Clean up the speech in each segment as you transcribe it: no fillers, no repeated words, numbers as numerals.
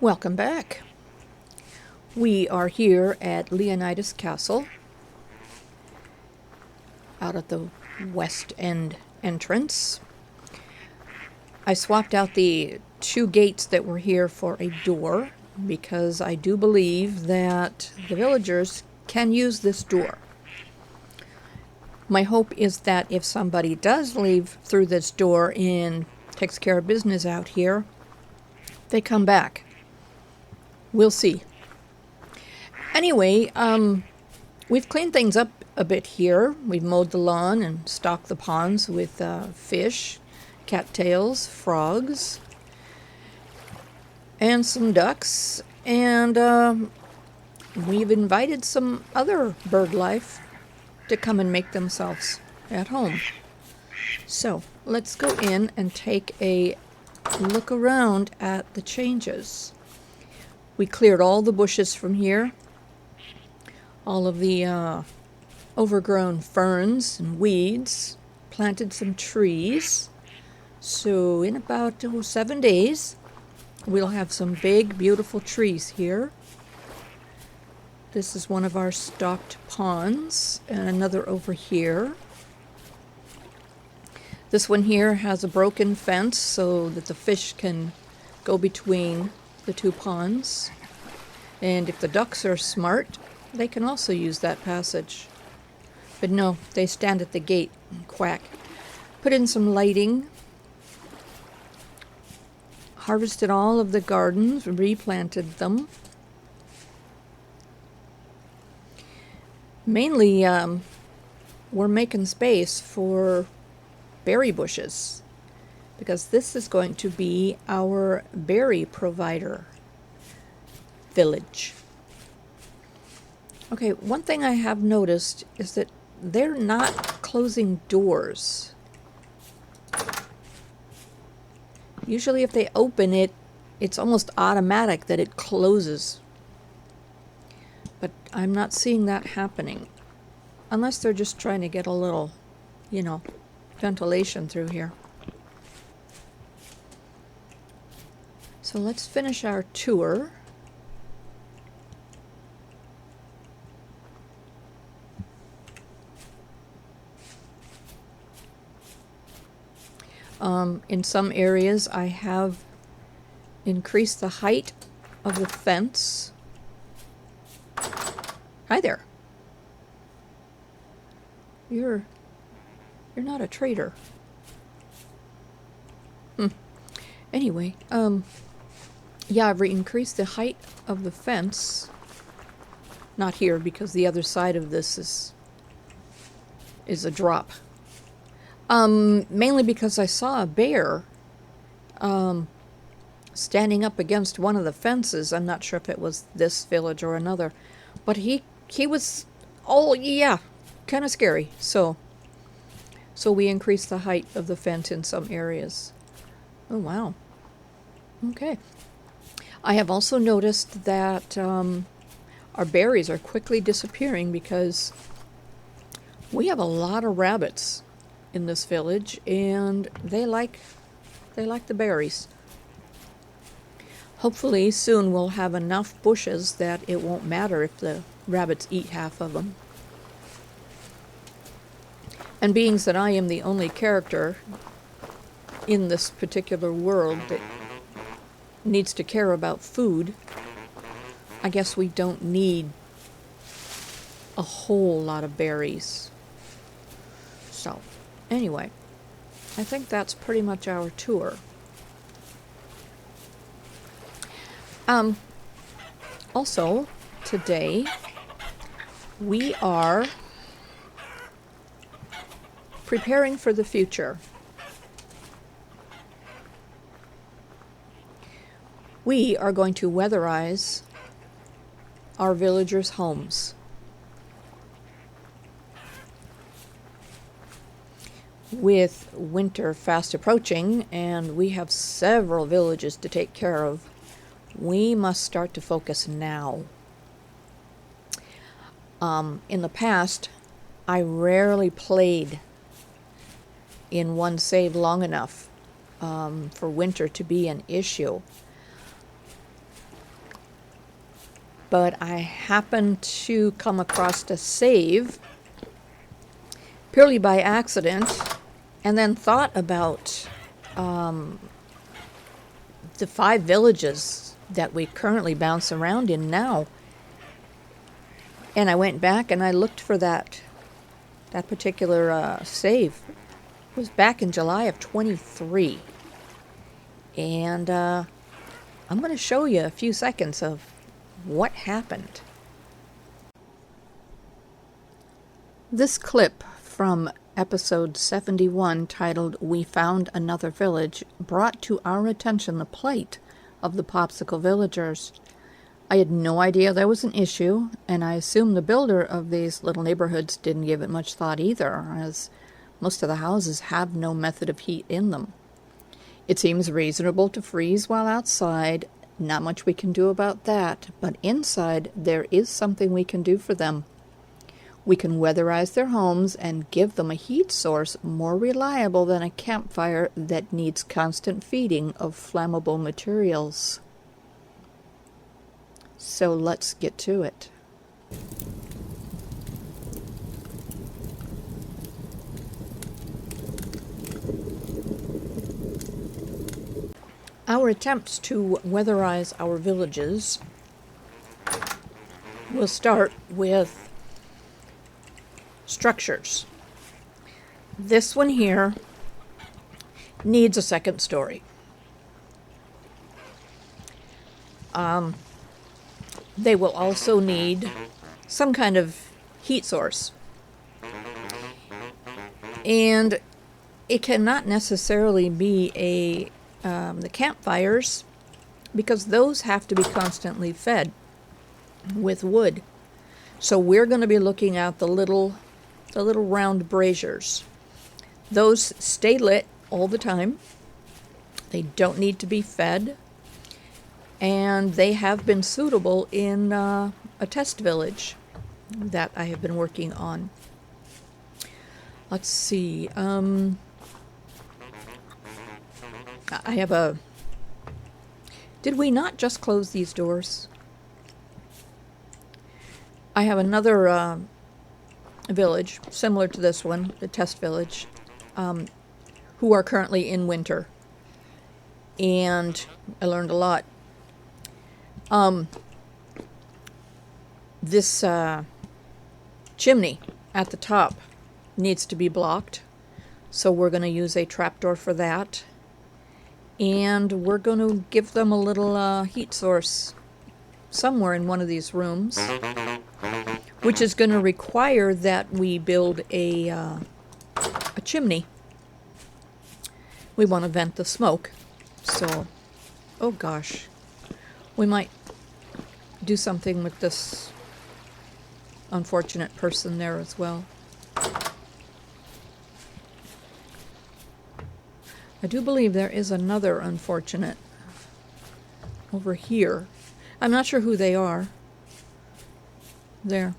Welcome back. We are here at Leonidas Castle, out at the west end entrance. I swapped out the two gates that were here for a door because I do believe that the villagers can use this door. My hope is that if somebody does leave through this door and takes care of business out here, they come back. We'll see. Anyway, we've cleaned things up a bit here. We've mowed the lawn and stocked the ponds with fish, cattails, frogs, and some ducks. And we've invited some other bird life to come and make themselves at home. So let's go in and take a look around at the changes. We cleared all the bushes from here, all of the overgrown ferns and weeds, planted some trees. So in about 7 days, we'll have some big, beautiful trees here. This is one of our stocked ponds, and another over here. This one here has a broken fence so that the fish can go between the two ponds. And if the ducks are smart, they can also use that passage. But no, they stand at the gate and quack. Put in some lighting. Harvested all of the gardens, replanted them. Mainly, we're making space for berry bushes, because this is going to be our berry provider village. Okay, one thing I have noticed is that they're not closing doors. Usually if they open it, it's almost automatic that it closes. But I'm not seeing that happening. Unless they're just trying to get a little, ventilation through here. So let's finish our tour. In some areas I have increased the height of the fence. Hi there. You're not a traitor. Anyway, yeah, I've increased the height of the fence. Not here, because the other side of this is a drop. Mainly because I saw a bear standing up against one of the fences. I'm not sure if it was this village or another, but he was, oh yeah, kind of scary. So we increased the height of the fence in some areas. Oh wow. Okay. I have also noticed that our berries are quickly disappearing because we have a lot of rabbits in this village, and they like the berries. Hopefully soon we'll have enough bushes that it won't matter if the rabbits eat half of them. And being that I am the only character in this particular world that needs to care about food, I guess we don't need a whole lot of berries. So, anyway, I think that's pretty much our tour. Also, today, we are preparing for the future. We are going to weatherize our villagers' homes. With winter fast approaching, and we have several villages to take care of, we must start to focus now. In the past, I rarely played in one save long enough for winter to be an issue. but I happened to come across a save purely by accident, and then thought about the 5 villages that we currently bounce around in now. And I went back and I looked for that particular save. It was back in July of 23. And I'm going to show you a few seconds of what happened. This clip from episode 71, titled "We Found Another Village," brought to our attention the plight of the Popsicle villagers. I had no idea there was an issue, and I assume the builder of these little neighborhoods didn't give it much thought either, as most of the houses have no method of heat in them. It seems reasonable to freeze while outside. Not much we can do about that, but inside there is something we can do for them. We can weatherize their homes and give them a heat source more reliable than a campfire that needs constant feeding of flammable materials. So let's get to it. Our attempts to weatherize our villages will start with structures. This one here needs a second story. They will also need some kind of heat source. And it cannot necessarily be the campfires, because those have to be constantly fed with wood. So we're going to be looking at the little round braziers. Those stay lit all the time. They don't need to be fed. And they have been suitable in a test village that I have been working on. Let's see. I have a... Did we not just close these doors? I have another village, similar to this one, the test village, who are currently in winter. And I learned a lot. This chimney at the top needs to be blocked, so we're going to use a trapdoor for that. And we're going to give them a little heat source somewhere in one of these rooms, which is going to require that we build a chimney. We want to vent the smoke, so, oh gosh, we might do something with this unfortunate person there as well. I do believe there is another unfortunate over here. I'm not sure who they are. There.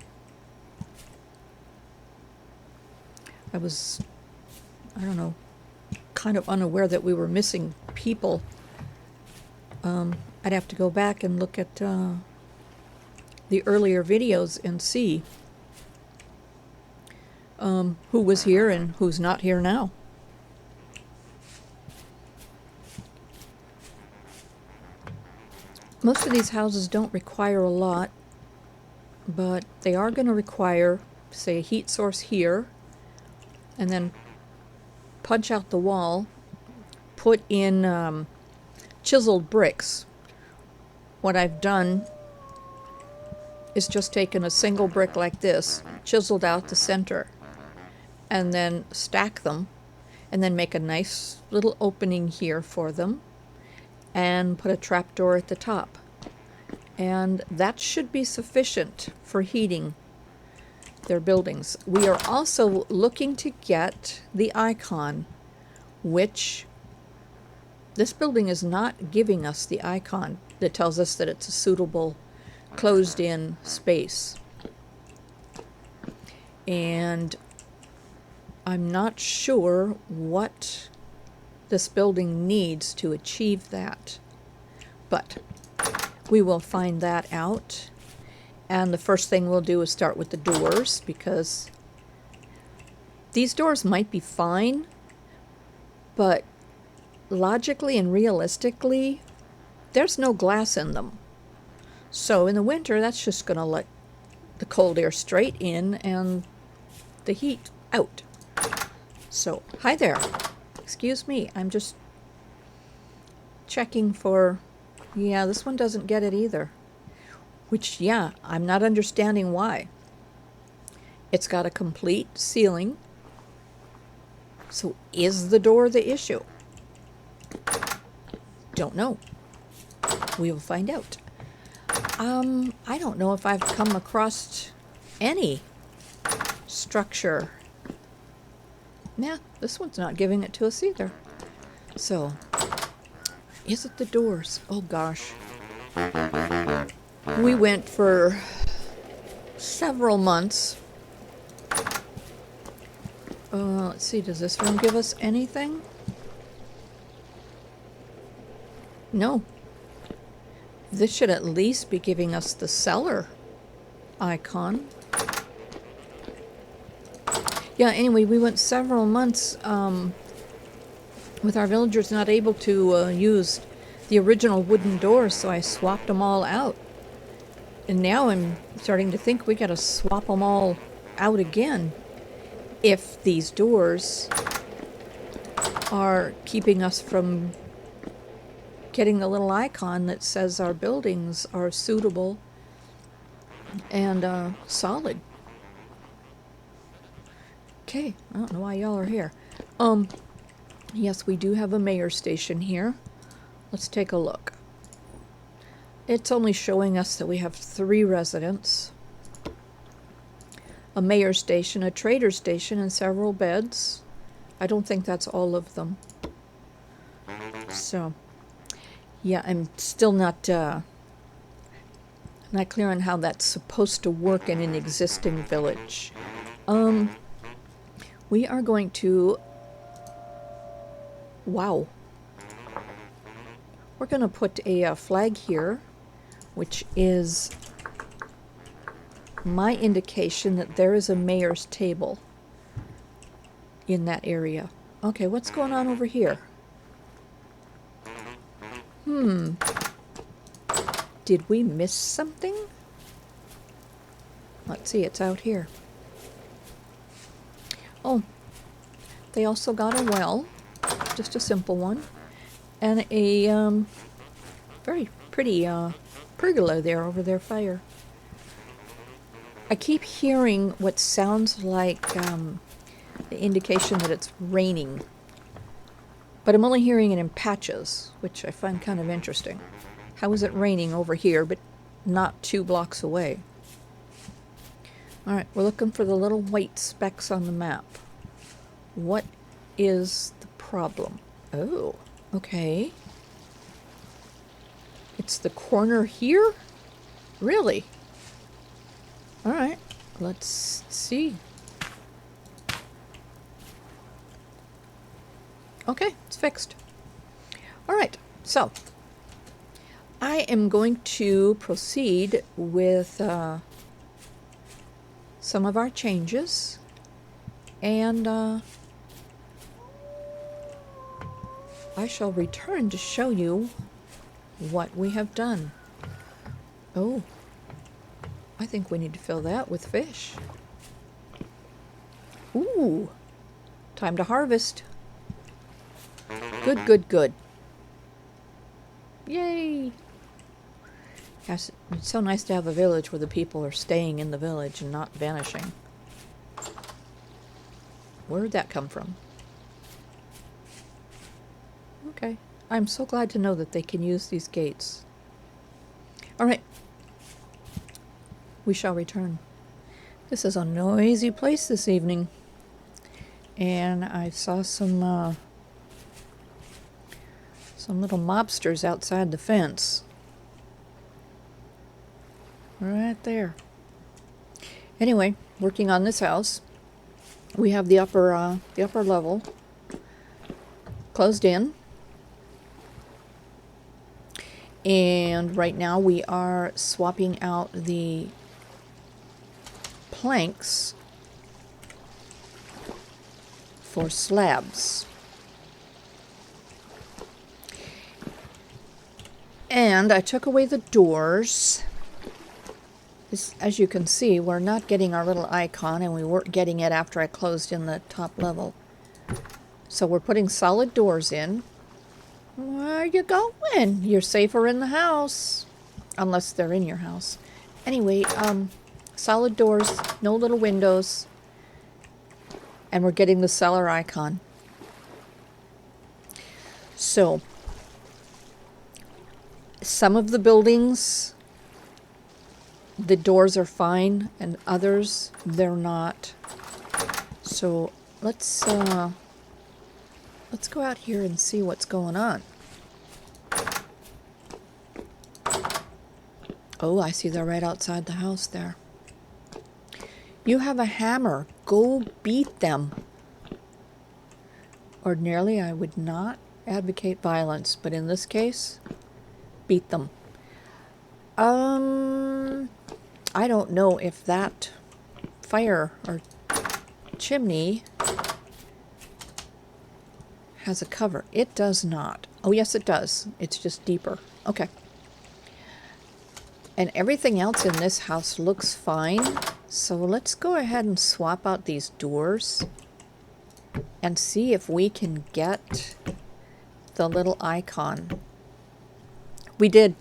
I was, I don't know, kind of unaware that we were missing people. I'd have to go back and look at the earlier videos and see who was here and who's not here now. Most of these houses don't require a lot, but they are going to require, say, a heat source here, and then punch out the wall, put in chiseled bricks. What I've done is just taken a single brick like this, chiseled out the center, and then stack them, and then make a nice little opening here for them, and put a trapdoor at the top. And that should be sufficient for heating their buildings. We are also looking to get the icon, which this building is not giving us the icon that tells us that it's a suitable closed-in space. And I'm not sure what this building needs to achieve that, but we will find that out. And the first thing we'll do is start with the doors, because these doors might be fine, but logically and realistically, there's no glass in them. So in the winter, that's just going to let the cold air straight in and the heat out. So, hi there. Excuse me, I'm just checking for... Yeah, this one doesn't get it either. Which, yeah, I'm not understanding why. It's got a complete ceiling. So is the door the issue? Don't know. We will find out. I don't know if I've come across any structure. Yeah, this one's not giving it to us either. So, is it the doors? Oh gosh. We went for several months. Let's see, does this room give us anything? No. This should at least be giving us the cellar icon. Yeah, anyway, we went several months with our villagers not able to use the original wooden doors, so I swapped them all out. And now I'm starting to think we gotta swap them all out again if these doors are keeping us from getting the little icon that says our buildings are suitable and solid. Okay, I don't know why y'all are here. Yes, we do have a mayor station here. Let's take a look. It's only showing us that we have 3 residents. A mayor station, a trader station, and several beds. I don't think that's all of them. So, yeah, I'm still not clear on how that's supposed to work in an existing village. We are going to... Wow. We're going to put a flag here, which is my indication that there is a mayor's table in that area. Okay, what's going on over here? Did we miss something? Let's see, it's out here. Oh, they also got a well, just a simple one, and a very pretty pergola there over their fire. I keep hearing what sounds like the indication that it's raining, but I'm only hearing it in patches, which I find kind of interesting. How is it raining over here, but not 2 blocks away? Alright, we're looking for the little white specks on the map. What is the problem? Oh, okay. It's the corner here? Really? Alright, let's see. Okay, it's fixed. Alright, so I am going to proceed with some of our changes, and I shall return to show you what we have done. Oh, I think we need to fill that with fish. Ooh, time to harvest. Good, good, good. Yay! Yes, it's so nice to have a village where the people are staying in the village and not vanishing. Where'd that come from? Okay. I'm so glad to know that they can use these gates. Alright. We shall return. This is a noisy place this evening. And I saw some little mobsters outside the fence. Right there. Anyway, working on this house. We have the upper level closed in. And right now we are swapping out the planks for slabs. And I took away the doors. As you can see, we're not getting our little icon, and we weren't getting it after I closed in the top level. So we're putting solid doors in. Where are you going? You're safer in the house. Unless they're in your house. Anyway, solid doors, no little windows. And we're getting the cellar icon. So, some of the buildings, the doors are fine, and others, they're not. So, let's go out here and see what's going on. Oh, I see they're right outside the house there. You have a hammer. Go beat them. Ordinarily, I would not advocate violence, but in this case, beat them. I don't know if that fire or chimney has a cover. It does not. Oh, yes, it does. It's just deeper. Okay. And everything else in this house looks fine. So let's go ahead and swap out these doors and see if we can get the little icon. We did.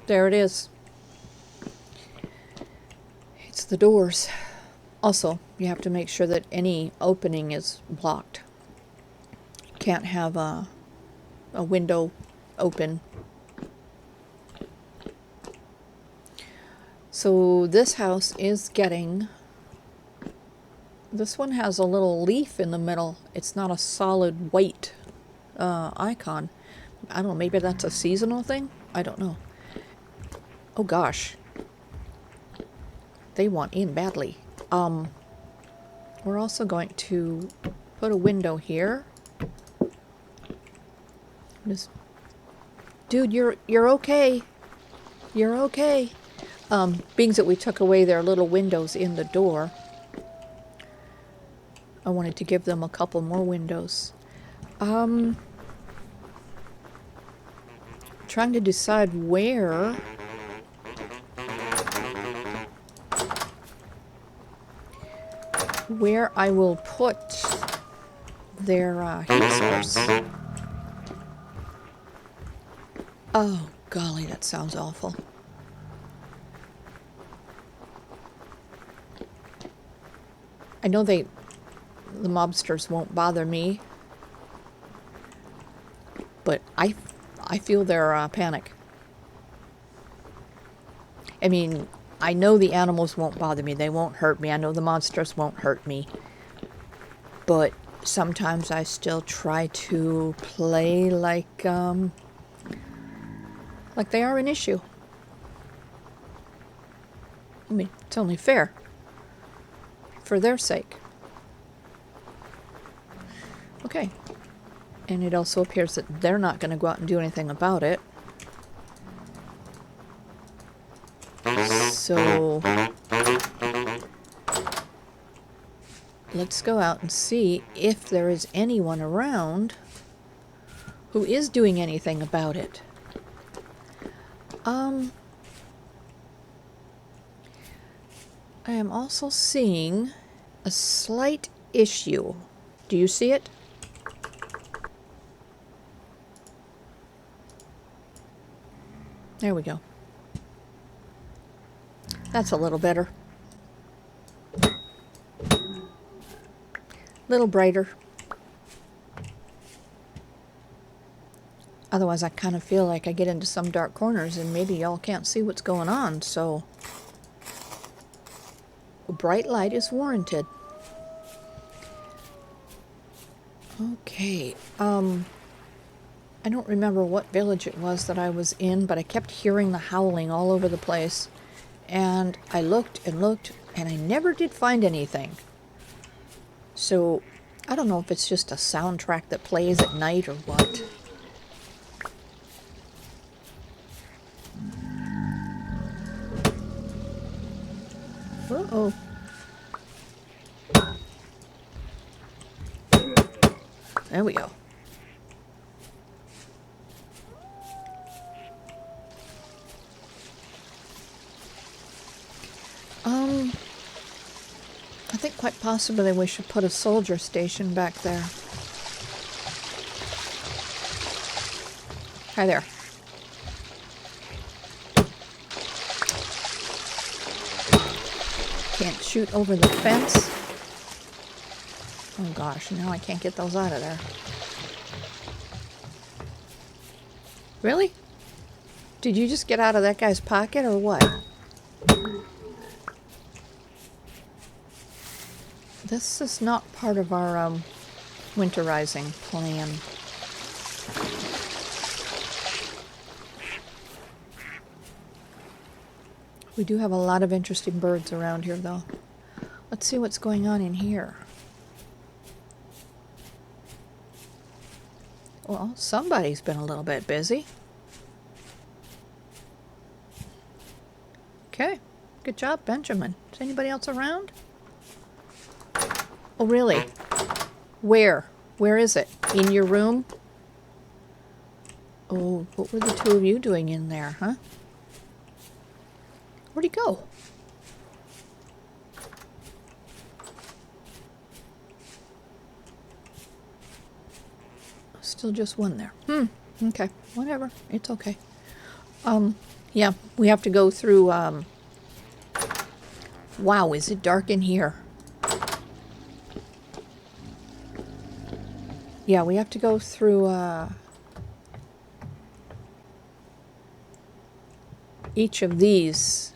There it is. It's the doors. Also, you have to make sure that any opening is blocked. You can't have a window open. So this house is getting... This one has a little leaf in the middle. It's not a solid white icon. I don't know, maybe that's a seasonal thing? I don't know. Oh gosh. They want in badly. We're also going to put a window here. Dude, you're okay. You're okay. Being that we took away their little windows in the door, I wanted to give them a couple more windows. Trying to decide where I will put their heat source. Oh, golly, that sounds awful. I know the mobsters won't bother me, but I feel their panic. I mean, I know the animals won't bother me. They won't hurt me. I know the monsters won't hurt me. But sometimes I still try to play like they are an issue. I mean, it's only fair. For their sake. Okay. And it also appears that they're not going to go out and do anything about it. So let's go out and see if there is anyone around who is doing anything about it. I am also seeing a slight issue. Do you see it? There we go. That's a little better. Little brighter. Otherwise, I kind of feel like I get into some dark corners and maybe y'all can't see what's going on, so a bright light is warranted. Okay, I don't remember what village it was that I was in, but I kept hearing the howling all over the place. And I looked and looked, and I never did find anything. So, I don't know if it's just a soundtrack that plays at night or what. Uh-oh. There we go. I think quite possibly we should put a soldier station back there. Hi there. Can't shoot over the fence. Oh gosh, now I can't get those out of there. Really? Did you just get out of that guy's pocket or what? This is not part of our winterizing plan. We do have a lot of interesting birds around here, though. Let's see what's going on in here. Well, somebody's been a little bit busy. Okay, good job, Benjamin. Is anybody else around? Oh, really? Where? Where is it? In your room? Oh, what were the two of you doing in there, huh? Where'd he go? Still just one there. Okay, whatever. It's okay. Yeah, we have to go through, wow, is it dark in here? Yeah, we have to go through, each of these,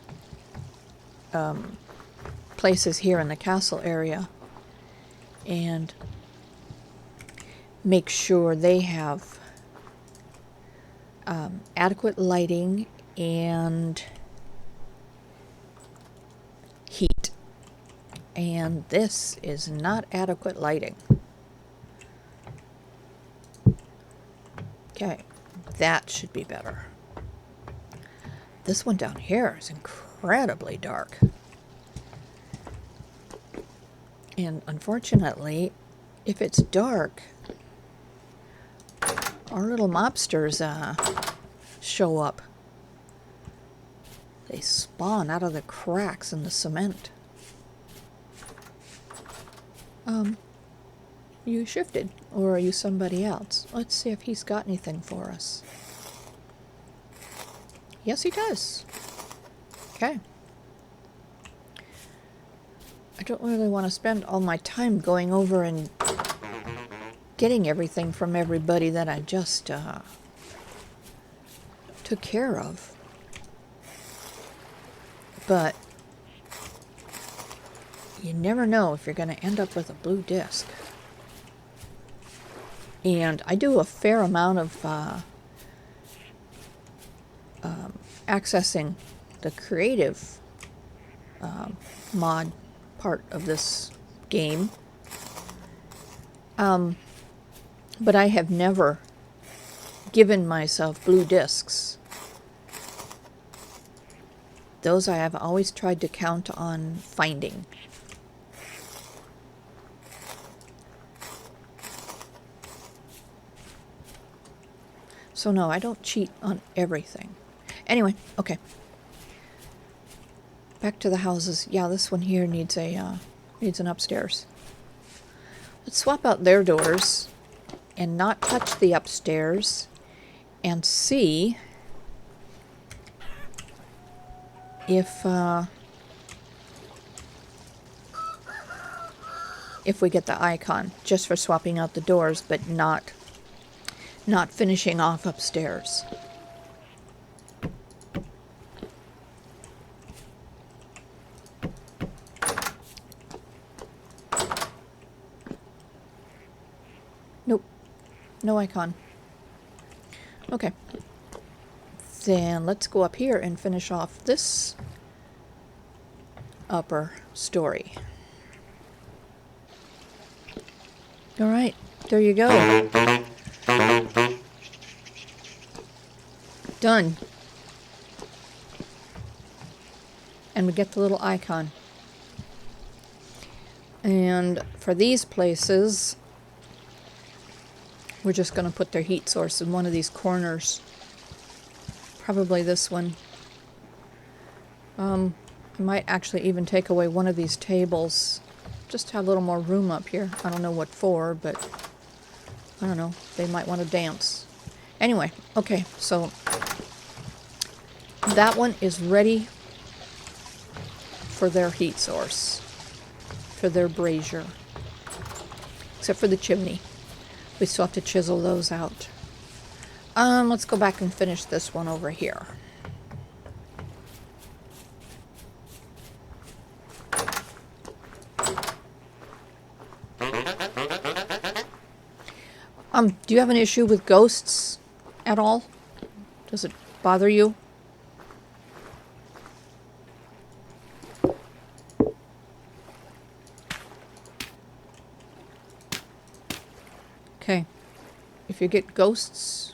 places here in the castle area and make sure they have adequate lighting and heat. And this is not adequate lighting. Okay, that should be better. This one down here is incredibly dark. And unfortunately, if it's dark, our little mobsters show up. They spawn out of the cracks in the cement. You shifted, or are you somebody else? Let's see if he's got anything for us. Yes, he does. Okay. I don't really want to spend all my time going over and getting everything from everybody that I just took care of. But you never know if you're going to end up with a blue disc. And I do a fair amount of accessing the creative mod part of this game. But I have never given myself blue discs. Those I have always tried to count on finding. So no, I don't cheat on everything. Anyway, okay. Back to the houses. Yeah, this one here needs a needs an upstairs. Let's swap out their doors and not touch the upstairs and see if we get the icon just for swapping out the doors, but not finishing off upstairs. Nope. No icon. Okay. Then let's go up here and finish off this upper story. All right. There you go. Done. And we get the little icon. And for these places, We're just going to put their heat source in one of these corners. Probably this one. I might actually even take away one of these tables. Just have a little more room up here. I don't know what for, but I don't know. They might want to dance. Anyway, okay, so that one is ready for their heat source, for their brazier, except for the chimney. We still have to chisel those out. Let's go back and finish this one over here. Do you have an issue with ghosts at all? Does it bother you? Okay. If you get ghosts,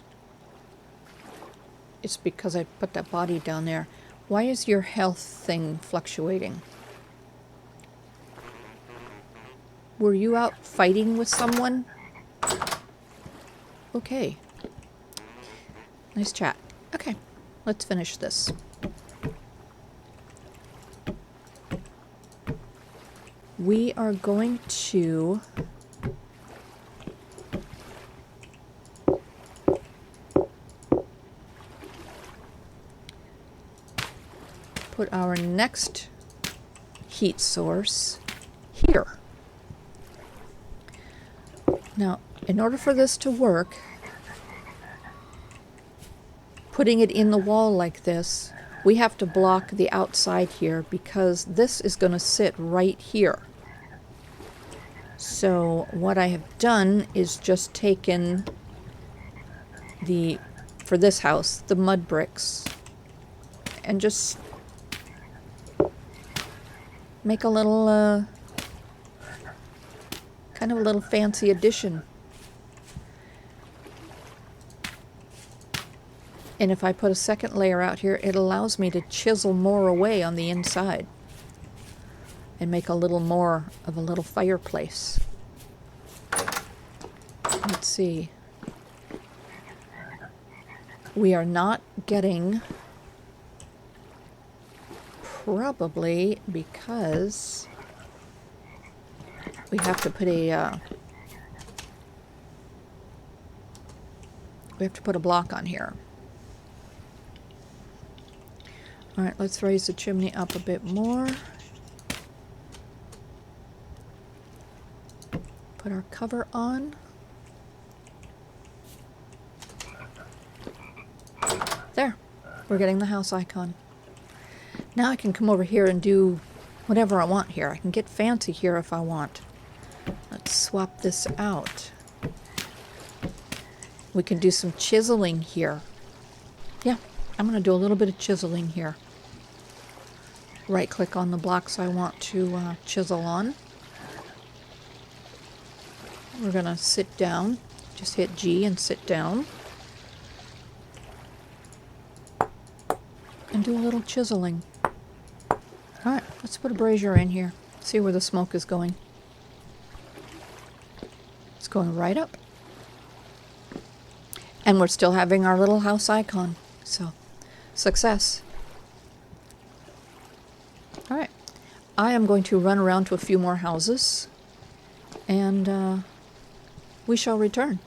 it's because I put that body down there. Why is your health thing fluctuating? Were you out fighting with someone? Okay. Nice chat. Okay, let's finish this. We are going to put our next heat source here. Now, in order for this to work, putting it in the wall like this, we have to block the outside here because this is going to sit right here. So what I have done is just taken for this house, the mud bricks, and just make a little, kind of a little fancy addition. And if I put a second layer out here, it allows me to chisel more away on the inside and make a little more of a little fireplace. Let's see. We are not getting, probably because we have to put a block on here. All right, let's raise the chimney up a bit more. Put our cover on. There, we're getting the house icon. Now I can come over here and do whatever I want here. I can get fancy here if I want. Let's swap this out. We can do some chiseling here. Yeah, I'm going to do a little bit of chiseling here. Right click on the blocks I want to chisel on. We're going to sit down. Just hit G and sit down. And do a little chiseling. Alright, let's put a brazier in here. See where the smoke is going. It's going right up. And we're still having our little house icon. So, success. Alright. I am going to run around to a few more houses. And we shall return.